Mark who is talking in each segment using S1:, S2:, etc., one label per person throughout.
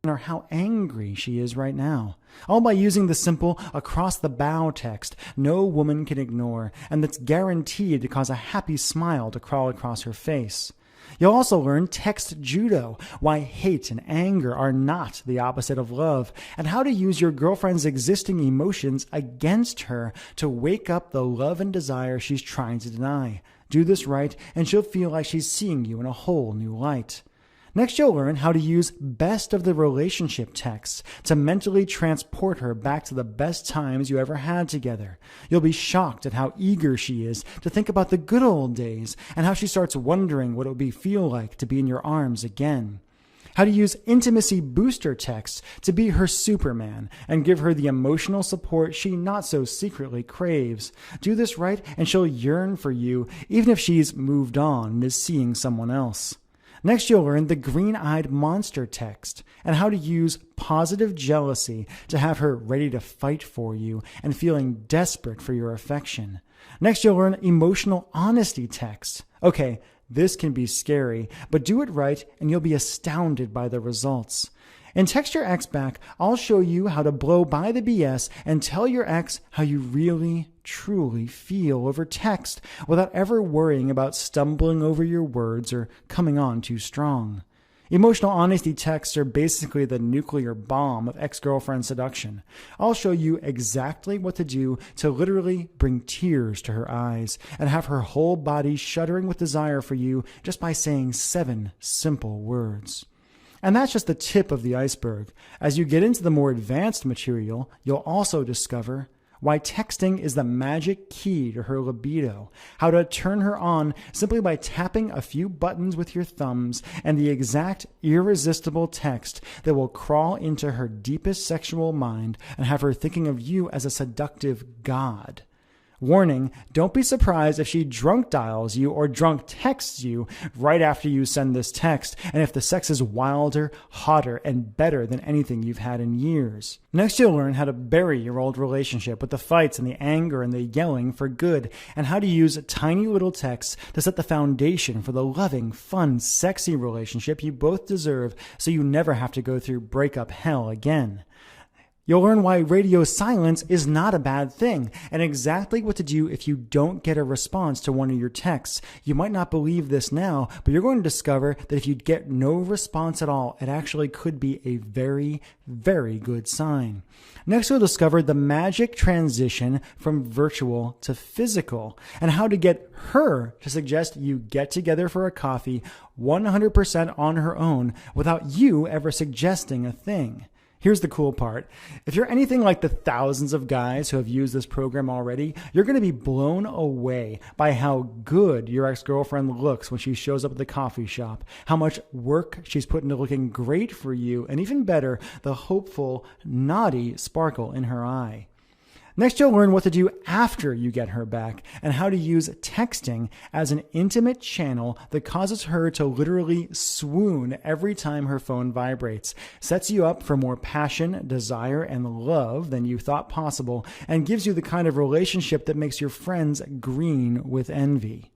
S1: or how angry she is right now. All by using the simple across the bow text no woman can ignore, and that's guaranteed to cause a happy smile to crawl across her face. You'll also learn text judo, why hate and anger are not the opposite of love, and how to use your girlfriend's existing emotions against her to wake up the love and desire she's trying to deny. Do this right, and she'll feel like she's seeing you in a whole new light. Next, you'll learn how to use best of the relationship texts to mentally transport her back to the best times you ever had together. You'll be shocked at how eager she is to think about the good old days and how she starts wondering what it would feel like to be in your arms again. How to use intimacy booster texts to be her Superman and give her the emotional support she not so secretly craves. Do this right and she'll yearn for you even if she's moved on and is seeing someone else. Next, you'll learn the green-eyed monster text and how to use positive jealousy to have her ready to fight for you and feeling desperate for your affection. Next, you'll learn emotional honesty text. Okay, this can be scary, but do it right and you'll be astounded by the results. In Text Your Ex Back, I'll show you how to blow by the BS and tell your ex how you really, truly feel over text without ever worrying about stumbling over your words or coming on too strong. Emotional honesty texts are basically the nuclear bomb of ex-girlfriend seduction. I'll show you exactly what to do to literally bring tears to her eyes and have her whole body shuddering with desire for you just by saying 7 simple words. And that's just the tip of the iceberg. As you get into the more advanced material, you'll also discover why texting is the magic key to her libido, how to turn her on simply by tapping a few buttons with your thumbs, and the exact irresistible text that will crawl into her deepest sexual mind and have her thinking of you as a seductive god. Warning, don't be surprised if she drunk dials you or drunk texts you right after you send this text, and if the sex is wilder, hotter, and better than anything you've had in years. Next, you'll learn how to bury your old relationship with the fights and the anger and the yelling for good, and how to use tiny little texts to set the foundation for the loving, fun, sexy relationship you both deserve so you never have to go through breakup hell again. You'll learn why radio silence is not a bad thing and exactly what to do if you don't get a response to one of your texts. You might not believe this now, but you're going to discover that if you get no response at all, it actually could be a very, very good sign. Next, we'll discover the magic transition from virtual to physical and how to get her to suggest you get together for a coffee 100% on her own without you ever suggesting a thing. Here's the cool part. If you're anything like the thousands of guys who have used this program already, you're going to be blown away by how good your ex-girlfriend looks when she shows up at the coffee shop, how much work she's put into looking great for you, and even better, the hopeful, naughty sparkle in her eye. Next, you'll learn what to do after you get her back and how to use texting as an intimate channel that causes her to literally swoon every time her phone vibrates, sets you up for more passion, desire, and love than you thought possible, and gives you the kind of relationship that makes your friends green with envy.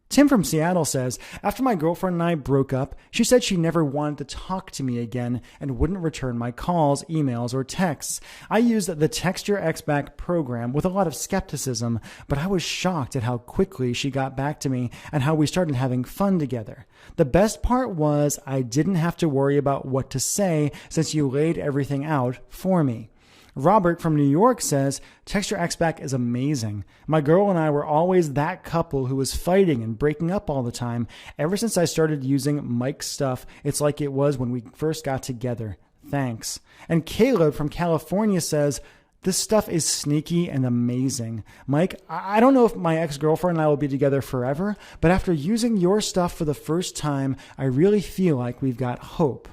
S1: Tim from Seattle says, after my girlfriend and I broke up, she said she never wanted to talk to me again and wouldn't return my calls, emails, or texts. I used the Text Your Ex Back program with a lot of skepticism, but I was shocked at how quickly she got back to me and how we started having fun together. The best part was I didn't have to worry about what to say since you laid everything out for me. Robert from New York says, Text Your Ex Back is amazing. My girl and I were always that couple who was fighting and breaking up all the time. Ever since I started using Mike's stuff, it's like it was when we first got together. Thanks. And Caleb from California says, this stuff is sneaky and amazing. Mike, I don't know if my ex-girlfriend and I will be together forever, but after using your stuff for the first time, I really feel like we've got hope.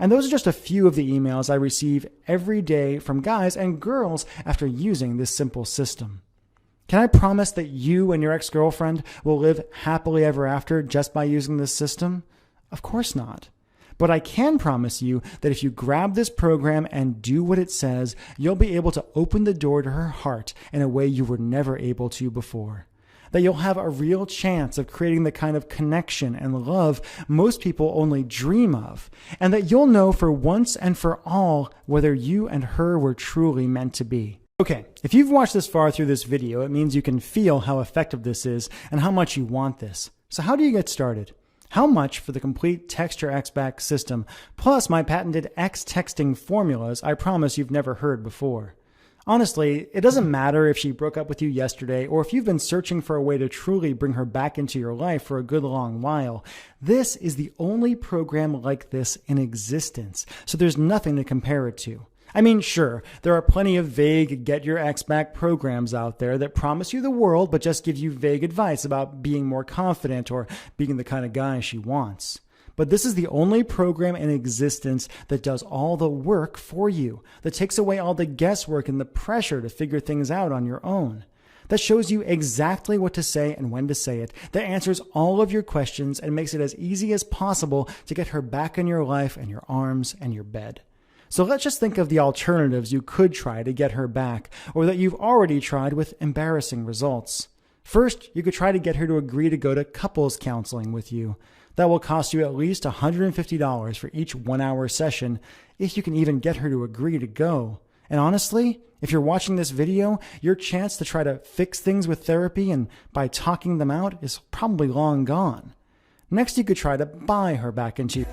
S1: And those are just a few of the emails I receive every day from guys and girls after using this simple system. Can I promise that you and your ex-girlfriend will live happily ever after just by using this system? Of course not. But I can promise you that if you grab this program and do what it says, you'll be able to open the door to her heart in a way you were never able to before. that you'll have a real chance of creating the kind of connection and love most people only dream of, and that you'll know for once and for all whether you and her were truly meant to be. Okay, if you've watched this far through this video, it means you can feel how effective this is and how much you want this. So how do you get started? How much for the complete Text Your Ex Back system, plus my patented X texting formulas I promise you've never heard before? Honestly, it doesn't matter if she broke up with you yesterday or if you've been searching for a way to truly bring her back into your life for a good long while. This is the only program like this in existence, so there's nothing to compare it to. I mean, sure, there are plenty of vague Get Your Ex Back programs out there that promise you the world but just give you vague advice about being more confident or being the kind of guy she wants. But this is the only program in existence that does all the work for you, that takes away all the guesswork and the pressure to figure things out on your own, that shows you exactly what to say and when to say it, that answers all of your questions and makes it as easy as possible to get her back in your life and your arms and your bed. So let's just think of the alternatives you could try to get her back, or that you've already tried with embarrassing results. First, you could try to get her to agree to go to couples counseling with you. That will cost you at least $150 for each 1-hour session, if you can even get her to agree to go. And honestly, if you're watching this video, your chance to try to fix things with therapy and by talking them out is probably long gone. Next, you could try to buy her back into